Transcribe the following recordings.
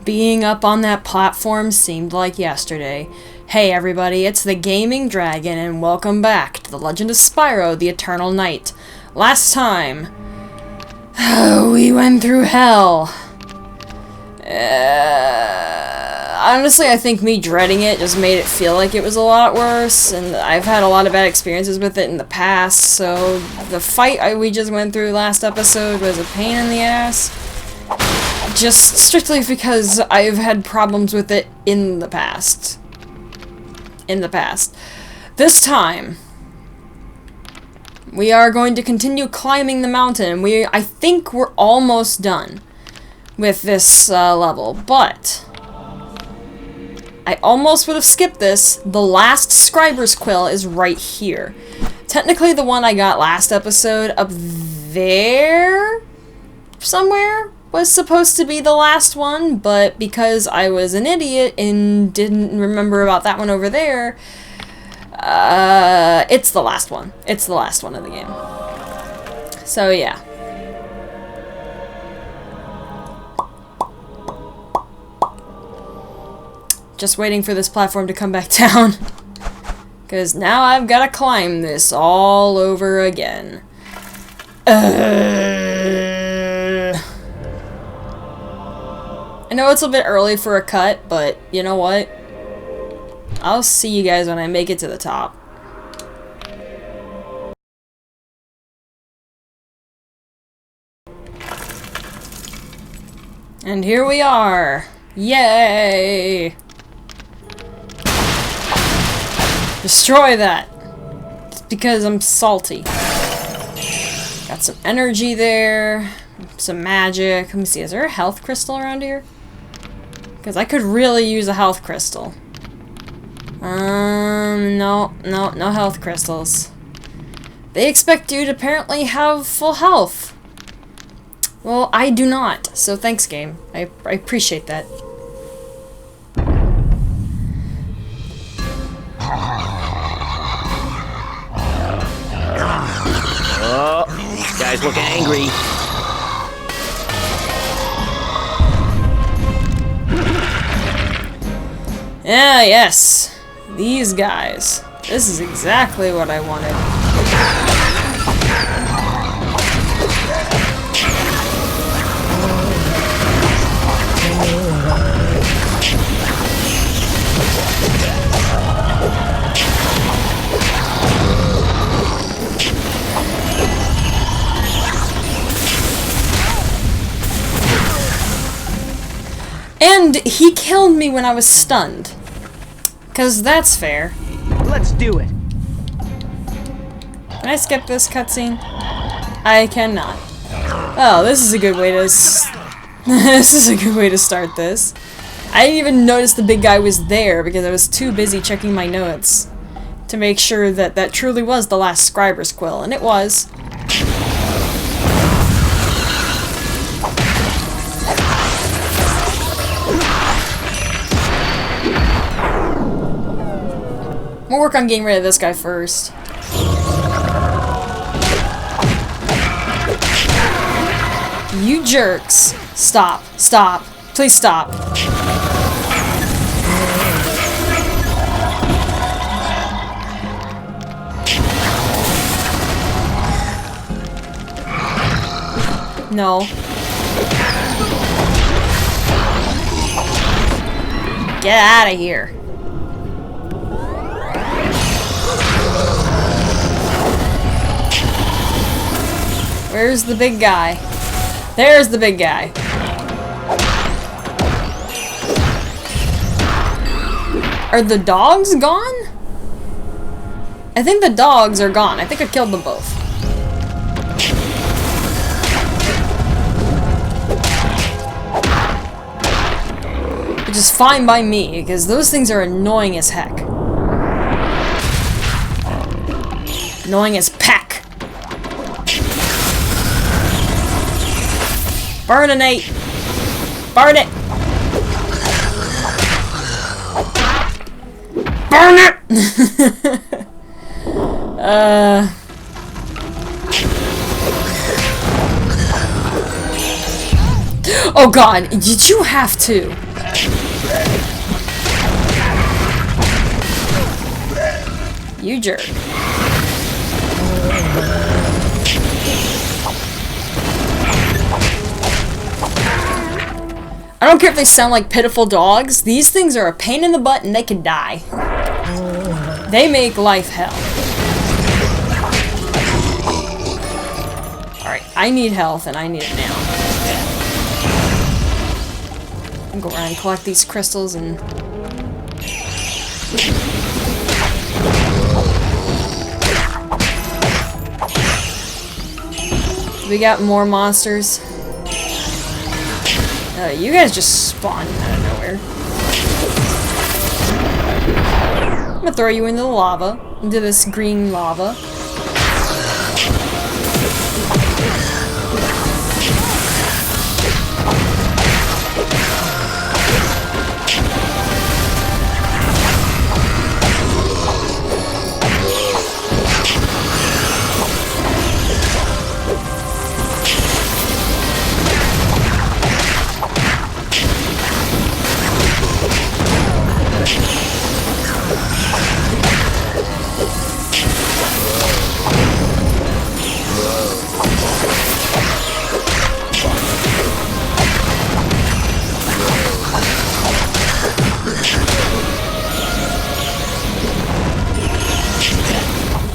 Being up on that platform seemed like yesterday. Hey everybody, it's the Gaming Dragon, and welcome back to The Legend of Spyro, the Eternal Night. Last time, we went through hell. Honestly, I think me dreading it just made it feel like it was a lot worse, and I've had a lot of bad experiences with it in the past, so the fight we just went through last episode was a pain in the ass. Just strictly because I've had problems with it in the past. This time, we are going to continue climbing the mountain. I think we're almost done with this level, but I almost would have skipped this. The last Scriber's Quill is right here. Technically, the one I got last episode up there somewhere was supposed to be the last one, but because I was an idiot and didn't remember about that one over there, it's the last one. It's the last one of the game. So yeah. Just waiting for this platform to come back down, because now I've got to climb this all over again. I know it's a bit early for a cut, but you know what? I'll see you guys when I make it to the top. And here we are! Yay! Destroy that! Just because I'm salty. Got some energy there, some magic. Let me see, is there a health crystal around here? Because I could really use a health crystal. No health crystals. They expect you to apparently have full health. Well, I do not, so thanks, game. I appreciate that. Oh, these guys look angry. Ah, yes. These guys. This is exactly what I wanted. And he killed me when I was stunned. 'Cause that's fair. Let's do it. Can I skip this cutscene? I cannot. Oh, this is a good way to this is a good way to start this. I didn't even notice the big guy was there because I was too busy checking my notes to make sure that that truly was the last Scriber's Quill, and it was. We'll work on getting rid of this guy first. You jerks. Stop. Stop. Please stop. No. Get out of here. Where's the big guy? There's the big guy. Are the dogs gone? I think the dogs are gone. I think I killed them both. Which is fine by me, because those things are annoying as heck. Annoying as peck. Burninate! Burn it! Burn it! Oh god, did you have to? You jerk. I don't care if they sound like pitiful dogs. These things are a pain in the butt and they can die. They make life hell. Alright, I need health and I need it now. I'm going around and collect these crystals and... We got more monsters. You guys just spawned out of nowhere. I'm gonna throw you into the lava. Into this green lava.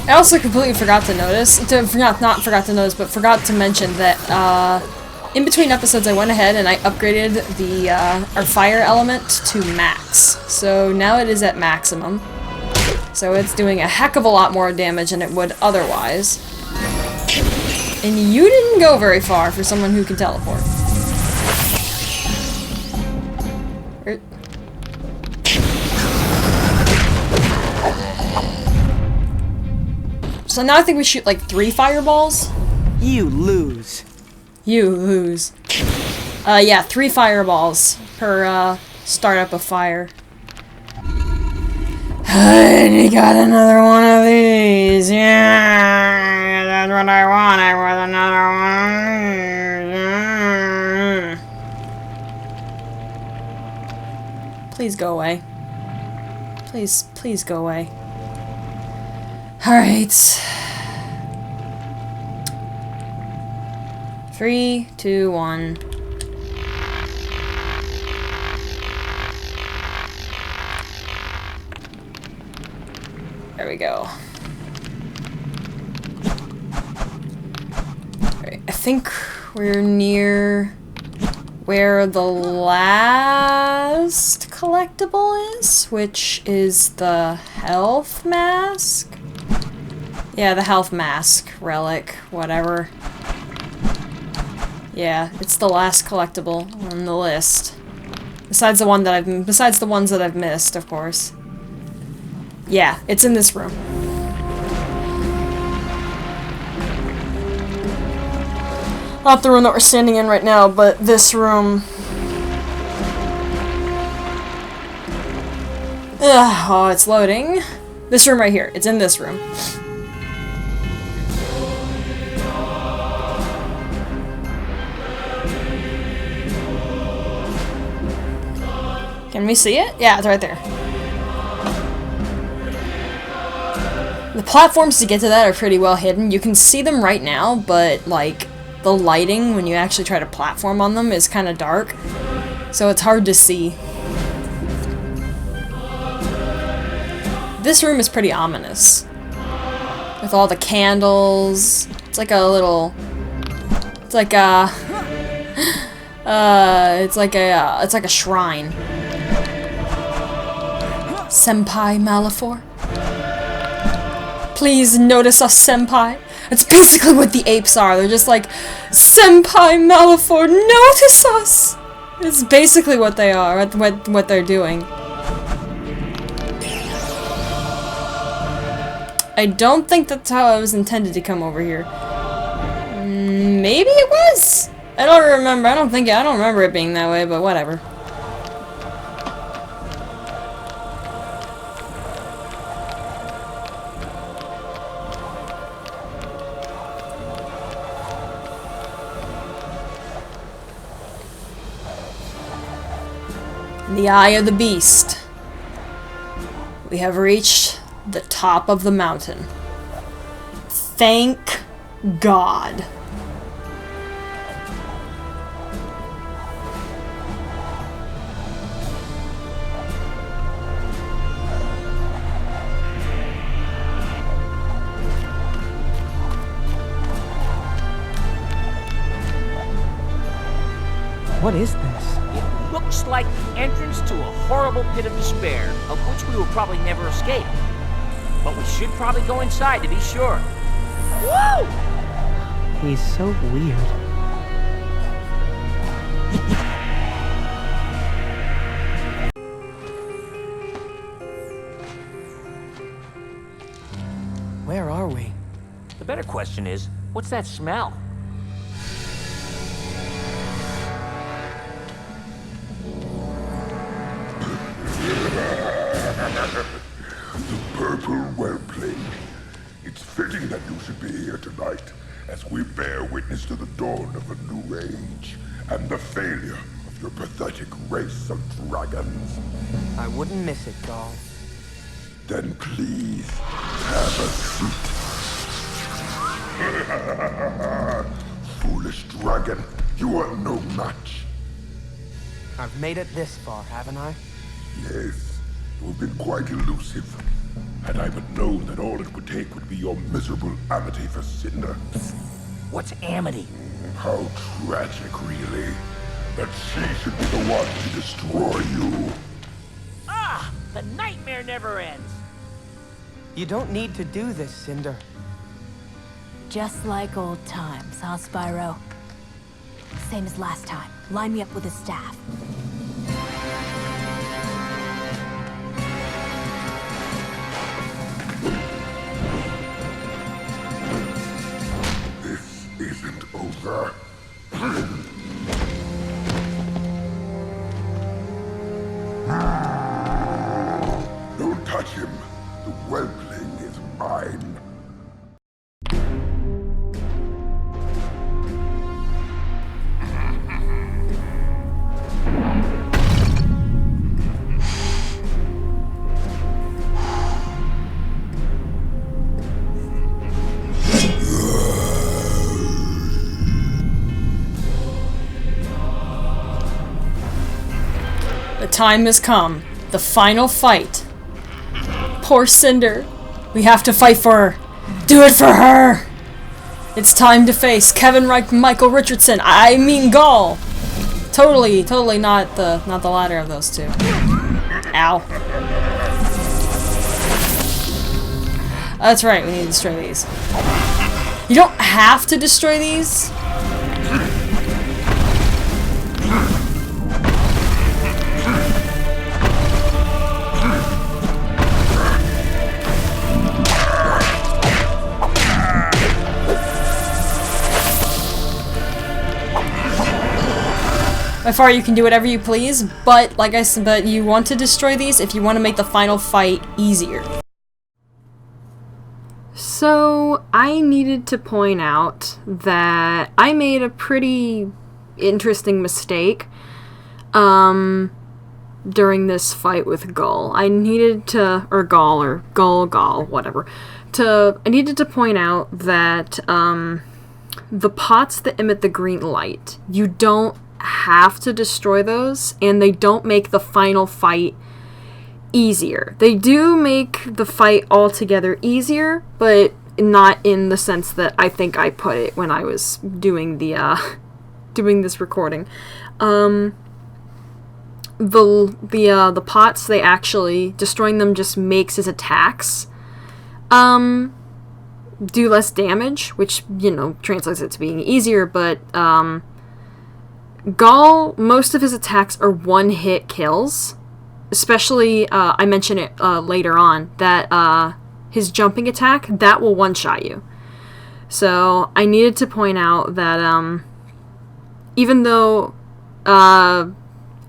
I also completely forgot to notice, not forgot to notice, but forgot to mention that in between episodes I went ahead and I upgraded the our fire element to max. So now it is at maximum. So it's doing a heck of a lot more damage than it would otherwise. And you didn't go very far for someone who can teleport. So now I think we shoot like 3 fireballs. You lose. You lose. Yeah, 3 fireballs per startup of fire. And you got another one of these. Yeah, that's what I want. I want another one. Please go away. Please go away. Alright. 3, 2, 1. There we go. Alright, I think we're near where the last collectible is, which is the health mask. Yeah, the health mask, relic, whatever. Yeah, it's the last collectible on the list. Besides the ones that I've missed, of course. Yeah, it's in this room. Not the room that we're standing in right now, but this room. Ugh, oh, it's loading. This room right here. It's in this room. Can we see it? Yeah, it's right there. The platforms to get to that are pretty well hidden. You can see them right now, but like the lighting when you actually try to platform on them is kind of dark, so it's hard to see. This room is pretty ominous with all the candles. It's like a little. It's like a. It's like a shrine. Senpai Malefor. Please notice us, Senpai. That's basically what the apes are. They're just like, Senpai Malefor, notice us! It's basically what they are, what they're doing. I don't think that's how I was intended to come over here. Maybe it was? I don't remember. I don't remember it being that way, but whatever. In the eye of the beast, we have reached the top of the mountain. Thank God. What is this? It looks like the entrance to a horrible pit of despair, of which we will probably never escape. But we should probably go inside to be sure. Woo! He's so weird. Where are we? The better question is, what's that smell? The purple well-played. It's fitting that you should be here tonight, as we bear witness to the dawn of a new age, and the failure of your pathetic race of dragons. I wouldn't miss it, Gaul. Then please, have a seat. Foolish dragon, you are no match. I've made it this far, haven't I? Yes, you have been quite elusive. Had I but known that all it would take would be your miserable amity for Cinder. What's amity? How tragic, really, that she should be the one to destroy you. Ah! The nightmare never ends! You don't need to do this, Cinder. Just like old times, huh, Spyro? Same as last time. Line me up with a staff. This isn't over. Don't touch him. The whelpling is mine. The time has come. The final fight. Poor Cinder. We have to fight for her. Do it for her! It's time to face Kevin Michael Richardson. I mean Gaul. Totally not the latter of those two. Ow. That's right, we need to destroy these. You don't have to destroy these. By far, you can do whatever you please, but like I said, but you want to destroy these if you want to make the final fight easier. So, I needed to point out that I made a pretty interesting mistake during this fight with Gaul. I needed to, or Gaul, or Gaul, whatever. I needed to point out that the pots that emit the green light, you don't have to destroy those, and they don't make the final fight easier. They do make the fight altogether easier, but not in the sense that I think I put it when I was doing the doing this recording. The pots, they actually, destroying them just makes his attacks do less damage, which, you know, translates it to being easier, but Gaul, most of his attacks are one-hit kills. Especially, I mention it later on, that his jumping attack, that will one-shot you. So, I needed to point out that even though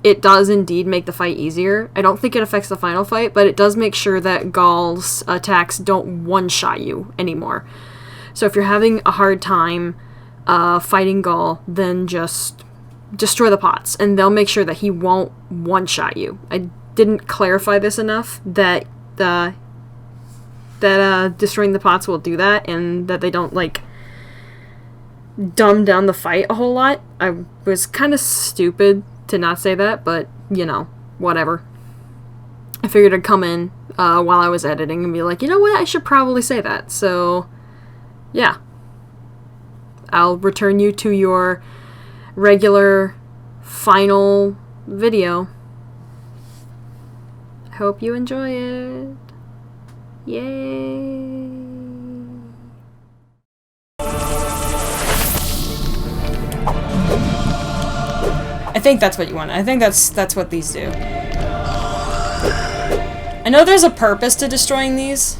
it does indeed make the fight easier, I don't think it affects the final fight, but it does make sure that Gaul's attacks don't one-shot you anymore. So if you're having a hard time fighting Gaul, then just destroy the pots, and they'll make sure that he won't one-shot you. I didn't clarify this enough that destroying the pots will do that, and that they don't, like, dumb down the fight a whole lot. I was kind of stupid to not say that, but, you know, whatever. I figured I'd come in while I was editing and be like, you know what, I should probably say that. So, yeah. I'll return you to your regular final video. Hope you enjoy it. Yay! I think that's what you want. I think that's what these do. I know there's a purpose to destroying these.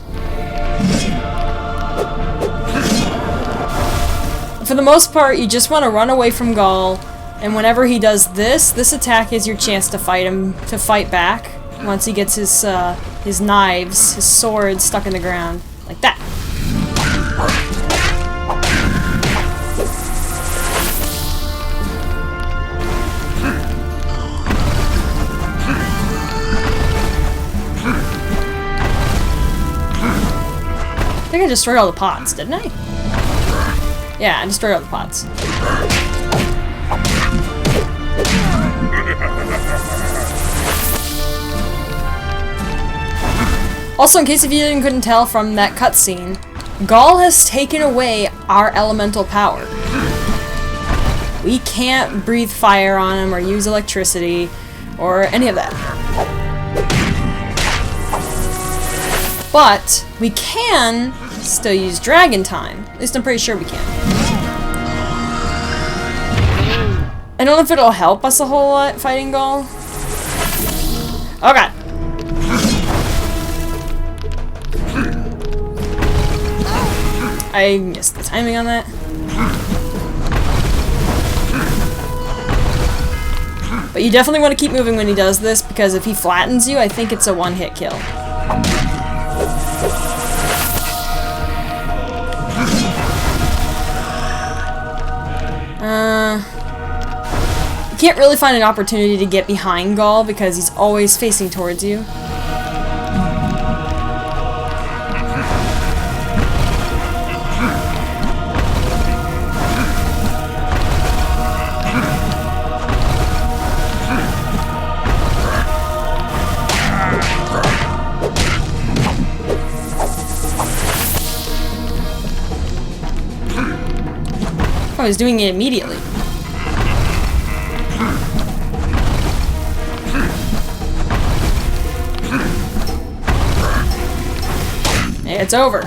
For the most part, you just want to run away from Gaul, and whenever he does this attack is your chance to fight him, to fight back. Once he gets his knives, his sword stuck in the ground. Like that. I think I destroyed all the pots, didn't I? Yeah, I destroyed all the pots. Also, in case if you couldn't tell from that cutscene, Gaul has taken away our elemental power. We can't breathe fire on him or use electricity or any of that. But we can still use Dragon Time. At least I'm pretty sure we can. I don't know if it'll help us a whole lot fighting Gaul. Oh god. I missed the timing on that. But you definitely want to keep moving when he does this, because if he flattens you, I think it's a one-hit kill. You can't really find an opportunity to get behind Gaul because he's always facing towards you. I was doing it immediately. It's over.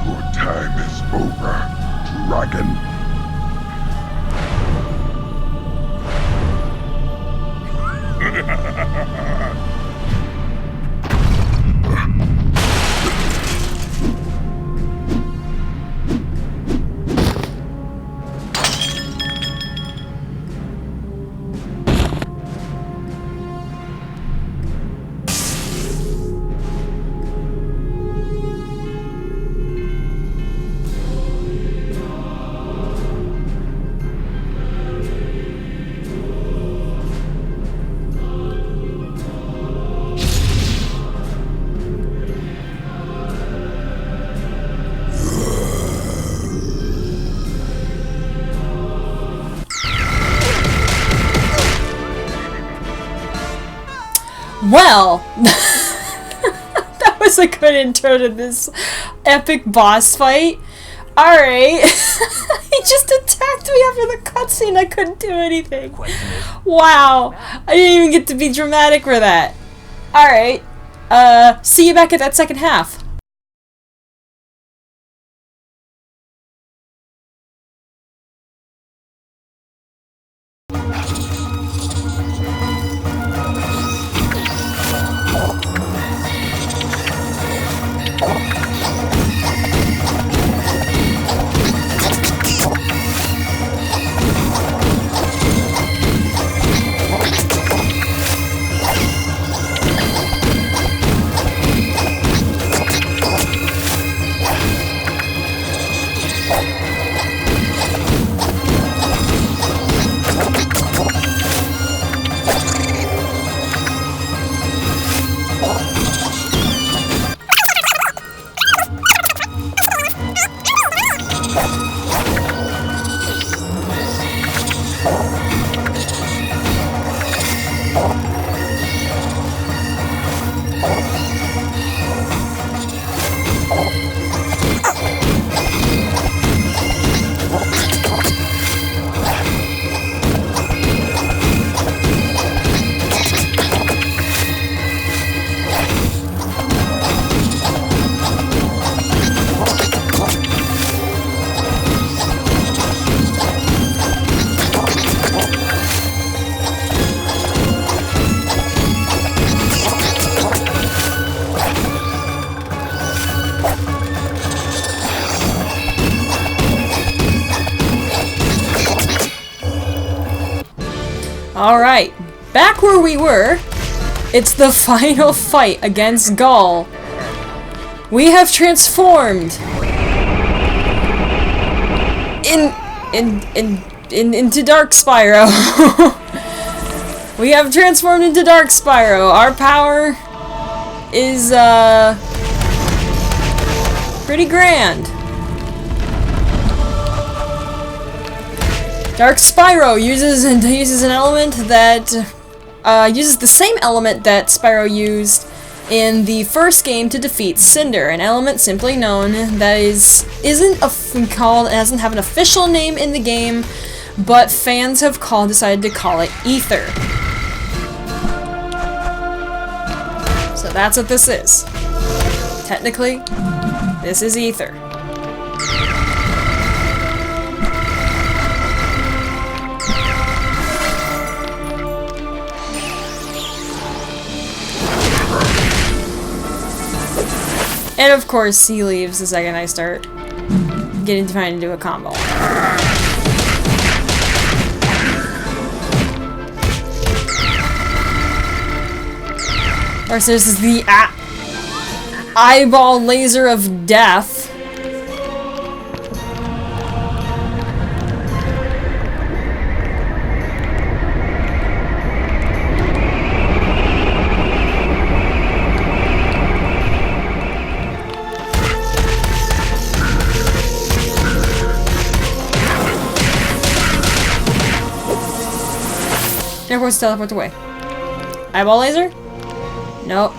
Your time is over, dragon. Well, that was a good intro to this epic boss fight. Alright. He just attacked me after the cutscene. I couldn't do anything. Wow. I didn't even get to be dramatic for that. Alright. See you back at that second half. Alright, back where we were. It's the final fight against Gaul. We have transformed into Dark Spyro. We have transformed into Dark Spyro. Our power is pretty grand. Dark Spyro uses an element that uses the same element that Spyro used in the first game to defeat Cinder, an element simply known that isn't called, it doesn't have an official name in the game, but fans have decided to call it Ether. So that's what this is. Technically, this is Ether. And of course, he leaves the second I start trying to do a combo. Of course, there's the eyeball laser of death. And of course, teleports away. Eyeball laser? Nope.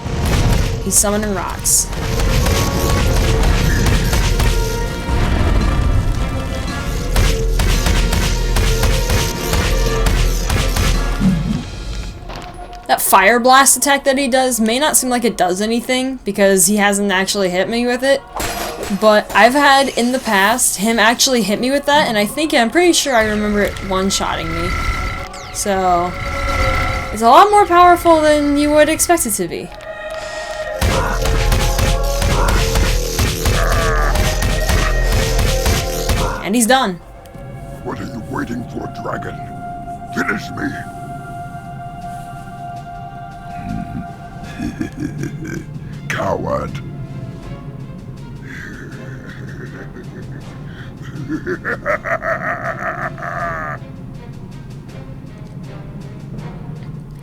He's summoning rocks. That fire blast attack that he does may not seem like it does anything because he hasn't actually hit me with it. But I've had in the past him actually hit me with that, and I'm pretty sure I remember it one-shotting me. So, it's a lot more powerful than you would expect it to be. And he's done. What are you waiting for, dragon? Finish me! Coward!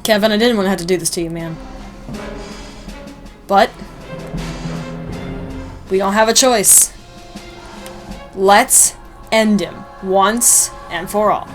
Kevin, I didn't want to have to do this to you, man. But we don't have a choice. Let's end him once and for all.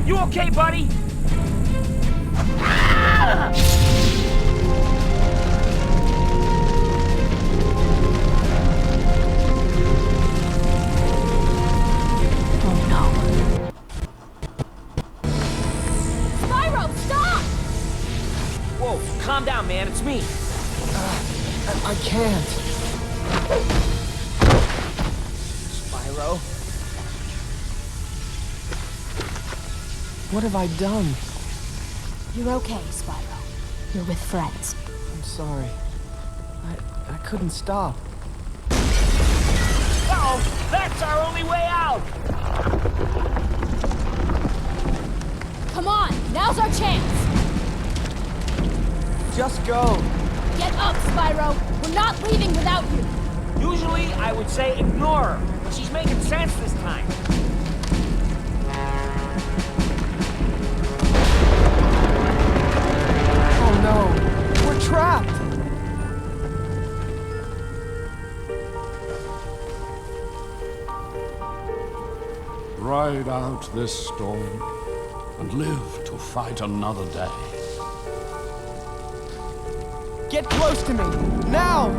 You okay, buddy? Oh no. Spyro, stop! Whoa, calm down, man. It's me. I can't. Spyro. What have I done? You're okay, Spyro. You're with friends. I'm sorry. I couldn't stop. Uh-oh! That's our only way out! Come on, now's our chance! Just go. Get up, Spyro! We're not leaving without you! Usually, I would say ignore her, but she's making sense this time. Oh no, we're trapped. ride out this storm and live to fight another day. Get close to me, now!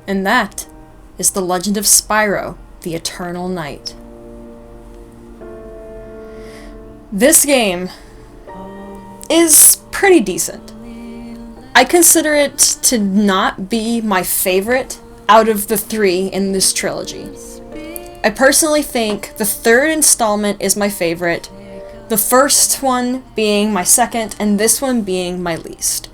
And that is The Legend of Spyro, the Eternal Night. This game is pretty decent. I consider it to not be my favorite out of the 3 in this trilogy. I personally think the 3rd installment is my favorite, the first one being my second, and this one being my least.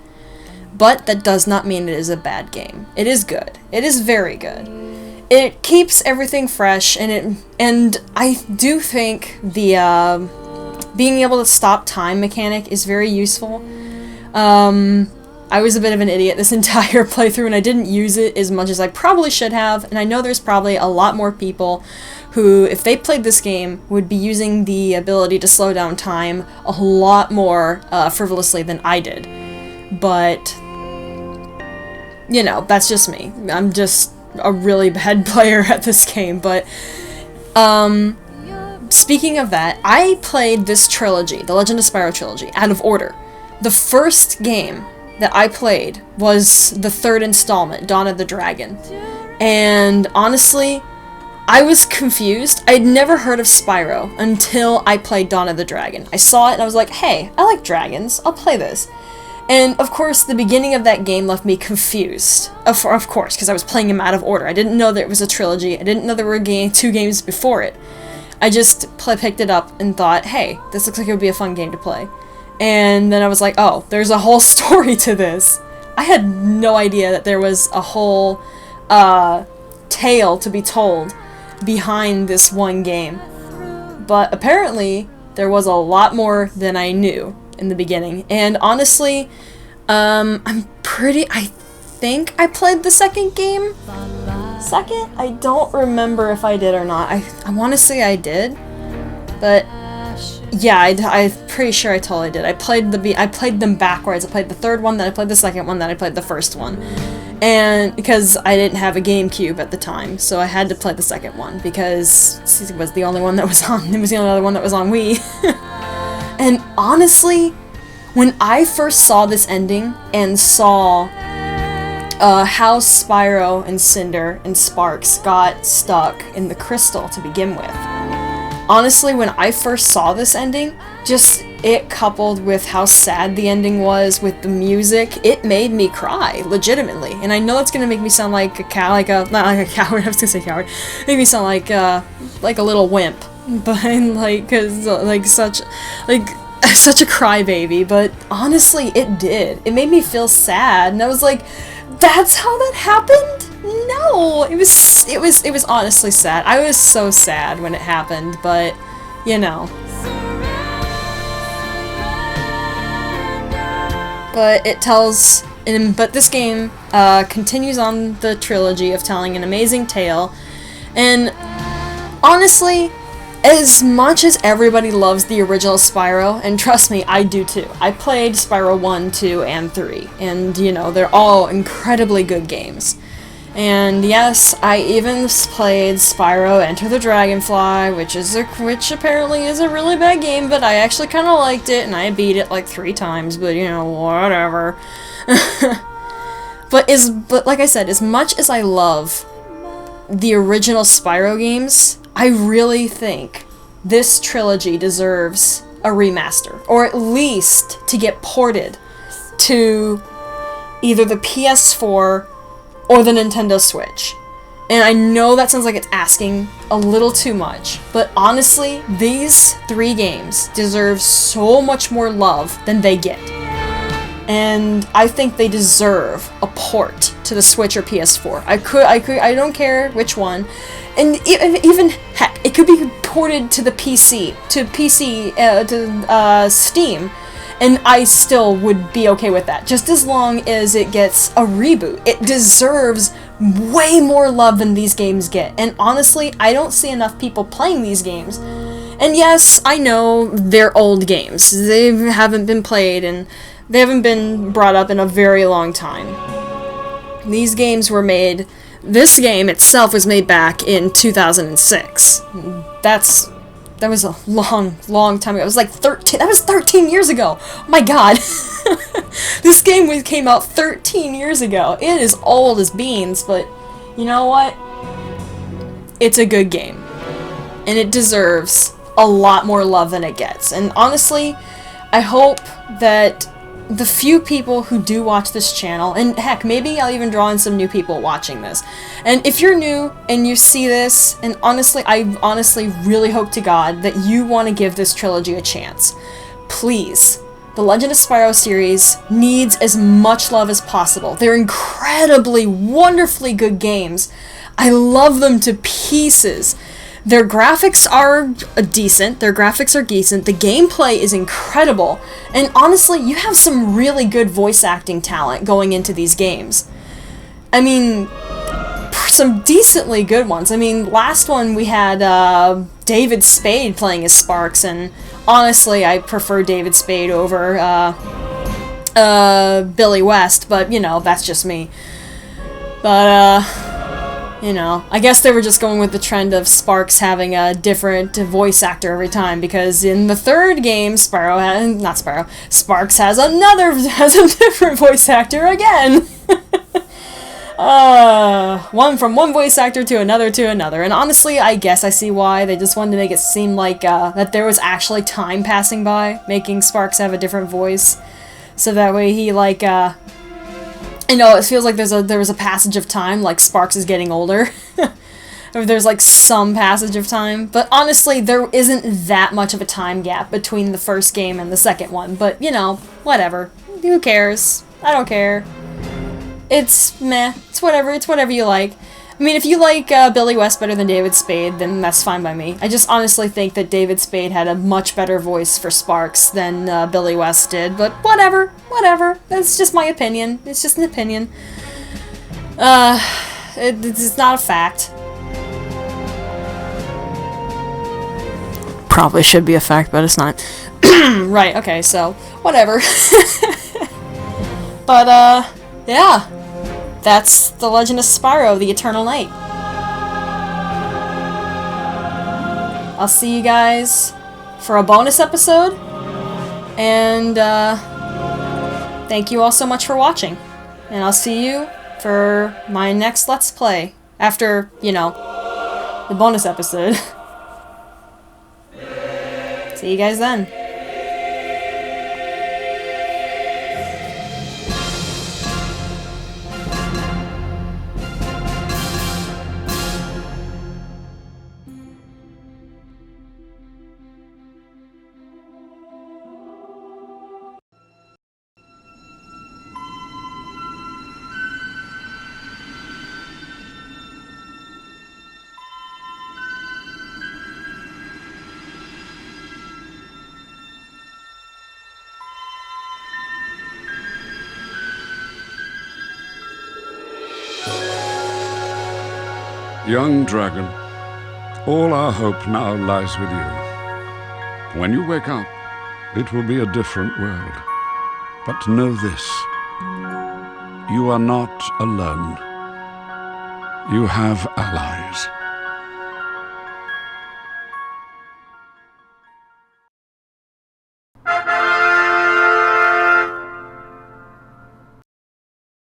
But that does not mean it is a bad game. It is good. It is very good. It keeps everything fresh, and I do think the being able to stop time mechanic is very useful. I was a bit of an idiot this entire playthrough, and I didn't use it as much as I probably should have, and I know there's probably a lot more people who, if they played this game, would be using the ability to slow down time a lot more frivolously than I did. But you know, that's just me. I'm just a really bad player at this game, but speaking of that, I played this trilogy, the Legend of Spyro trilogy, out of order. The first game that I played was the 3rd installment, Dawn of the Dragon. And honestly, I was confused. I'd never heard of Spyro until I played Dawn of the Dragon. I saw it and I was like, hey, I like dragons, I'll play this. And, of course, the beginning of that game left me confused. Of course, because I was playing him out of order. I didn't know that it was a trilogy. I didn't know there were 2 games before it. I just picked it up and thought, hey, this looks like it would be a fun game to play. And then I was like, oh, there's a whole story to this. I had no idea that there was a whole tale to be told behind this one game. But apparently, there was a lot more than I knew in the beginning, and honestly, I think I played the second game? I don't remember if I did or not. I want to say I did, but yeah, I'm pretty sure I totally did. I played them backwards. I played the 3rd one, then I played the 2nd one, then I played the 1st one. And because I didn't have a GameCube at the time, so I had to play the 2nd one because it was the only one that was on. It was the only other one that was on Wii. And honestly, when I first saw this ending and saw how Spyro and Cinder and Sparks got stuck in the crystal to begin with, honestly, when I first saw this ending, just it coupled with how sad the ending was with the music, it made me cry, legitimately. And I know that's gonna make me sound like a not like a coward, I was gonna say coward, make me sound like a little wimp. But like, cause such a crybaby, but honestly, it did. It made me feel sad, and I was like, "That's how that happened?" No, it was honestly sad. I was so sad when it happened, but you know. But it tells, but this game continues on the trilogy of telling an amazing tale, and honestly, as much as everybody loves the original Spyro, and trust me, I do too. I played Spyro 1, 2, and 3, and you know, they're all incredibly good games. And yes, I even played Spyro Enter the Dragonfly, which apparently is a really bad game, but I actually kind of liked it, and I beat it like 3 times, but you know, whatever. But like I said, as much as I love the original Spyro games, I really think this trilogy deserves a remaster, or at least to get ported to either the PS4 or the Nintendo Switch. And I know that sounds like it's asking a little too much, but honestly, these 3 games deserve so much more love than they get. And I think they deserve a port to the Switch or PS4. I don't care which one. And even heck, it could be ported to the PC, to Steam, and I still would be okay with that, just as long as it gets a reboot. It deserves way more love than these games get, and honestly, I don't see enough people playing these games. And yes, I know they're old games. They haven't been played, and they haven't been brought up in a very long time. These games were made... This game itself was made back in 2006. That was a long time ago. It was like 13... That was 13 years ago! Oh my god! This game came out 13 years ago. It is old as beans, but you know what? It's a good game. And it deserves a lot more love than it gets. And honestly, I hope that the few people who do watch this channel, and heck, maybe I'll even draw in some new people watching this. And if you're new and you see this, and honestly, I honestly really hope to God that you want to give this trilogy a chance. Please. The Legend of Spyro series needs as much love as possible. They're incredibly, wonderfully good games. I love them to pieces. Their graphics are decent. The gameplay is incredible. And honestly, you have some really good voice acting talent going into these games. I mean, some decently good ones. I mean, last one we had David Spade playing as Sparks, and honestly, I prefer David Spade over Billy West, but, you know, that's just me. But, you know, I guess they were just going with the trend of Sparks having a different voice actor every time, because in the 3rd game, Sparks has a different voice actor again. From one voice actor to another, and honestly, I guess I see why. They just wanted to make it seem like that there was actually time passing by, making Sparks have a different voice, so that way he like I know it feels like there was a passage of time, like Sparks is getting older. Or there's like some passage of time, but honestly, there isn't that much of a time gap between the first game and the second one. But you know, whatever. Who cares? I don't care. It's meh. It's whatever you like. I mean, if you like Billy West better than David Spade, then that's fine by me. I just honestly think that David Spade had a much better voice for Sparks than Billy West did, but whatever. That's just my opinion. It's just an opinion. It's not a fact. Probably should be a fact, but it's not. Right, okay, so, whatever. But, yeah. That's The Legend of Spyro, The Eternal Night. I'll see you guys for a bonus episode, and thank you all so much for watching, and I'll see you for my next Let's Play, after, you know, the bonus episode. See you guys then. Young dragon, all our hope now lies with you. When you wake up, it will be a different world. But know this, you are not alone. You have allies.